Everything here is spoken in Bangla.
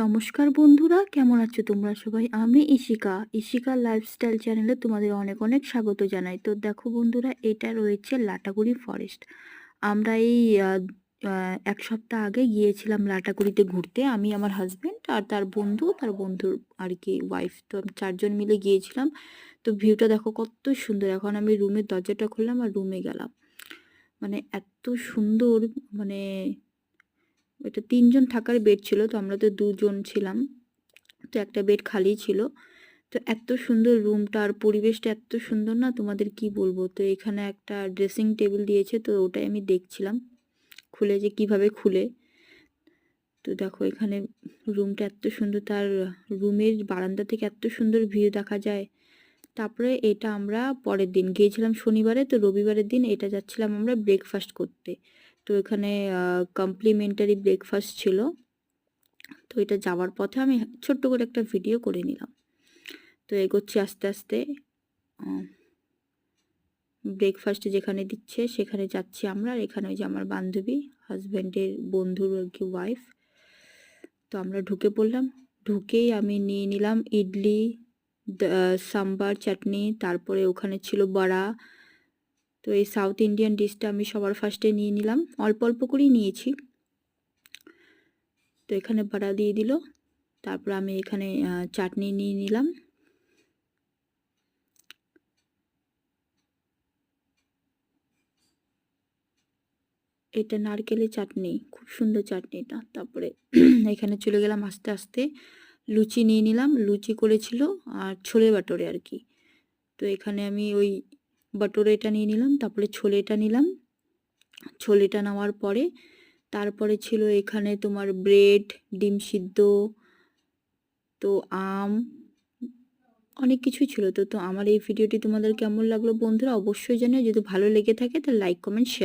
নমস্কার বন্ধুরা, কেমন আছো তোমরা সবাই? আমি ইশিকা লাইফস্টাইল চ্যানেলে তোমাদের অনেক অনেক স্বাগত জানাই। তো দেখো বন্ধুরা, এটা রয়েছে লাটাগুড়ি ফরেস্ট। আমরা এই এক সপ্তাহ আগে গিয়েছিলাম লাটাগুড়িতে ঘুরতে। আমি, আমার হাজবেন্ড আর তার বন্ধু, তার বন্ধুর আর কি ওয়াইফ। তো আমি 4 জন মিলে গিয়েছিলাম। তো ভিউটা দেখো কত সুন্দর। এখন আমি রুমের দরজাটা খুললাম আর রুমে গেলাম। মানে এত সুন্দর, মানে এটা 3 জন থাকার বেড ছিল, তো আমরা তো 2 জন ছিলাম। তো একটা বেড খালি ছিল। তো এত সুন্দর রুমটা আর পরিবেশটা এত সুন্দর না, তোমাদের কি বলবো। তো এখানে একটা ড্রেসিং টেবিল দিয়েছে, তো ওটাই আমি দেখছিলাম খুলে, যে কিভাবে খুলে। তো দেখো এখানে রুমটা এত সুন্দর, তার রুমের বারান্দা থেকে এত সুন্দর ভিউ দেখা যায়। তারপরে এটা আমরা পরের দিন গিয়েছিলাম শনিবারে, তো রবিবারের দিন এটা যাচ্ছিলাম আমরা ব্রেকফাস্ট করতে। তো এখানে কমপ্লিমেন্টারি ব্রেকফাস্ট ছিল। তো এটা যাওয়ার পথে আমি ছোট্ট করে একটা ভিডিও করে নিলাম। তো এগোচ্ছি আস্তে আস্তে। ব্রেকফাস্ট যেখানে দিচ্ছে সেখানে যাচ্ছি আমরা। আর এখানে ওই যে আমার বান্ধবী, হাজব্যান্ডের বন্ধুর আর কি ওয়াইফ। তো আমরা ঢুকে পড়লাম। ঢুকেই আমি নিয়ে নিলাম ইডলি, সাম্বার চাটনি, তারপরে ওখানে ছিল বড়া। তো এই সাউথ ইন্ডিয়ান ডিশটা আমি সবার ফার্স্টে নিয়ে নিলাম, অল্প অল্প করেই নিয়েছি। তো এখানে বড়া দিয়ে দিল। তারপর আমি এখানে চাটনি নিয়ে নিলাম। এটা নারকেলের চাটনি, খুব সুন্দর চাটনিটা। তারপরে এখানে চলে গেলাম আস্তে আস্তে। লুচি নিয়ে নিলাম, লুচি করেছিল আর ছোলে বাটোরে আর কি। তো এখানে আমি ওই বাটোরেটা নিয়ে নিলাম, তারপরে ছোলেটা নিলাম। ছোলেটা নেওয়ার পরে তারপরে ছিল এখানে তোমার ব্রেড, ডিম সিদ্ধ, তো আম, অনেক কিছুই ছিল। তো আমার এই ভিডিওটি তোমাদের কেমন লাগলো বন্ধুরা অবশ্যই জানিও। যদি ভালো লেগে থাকে তাহলে লাইক, কমেন্ট, শেয়ার।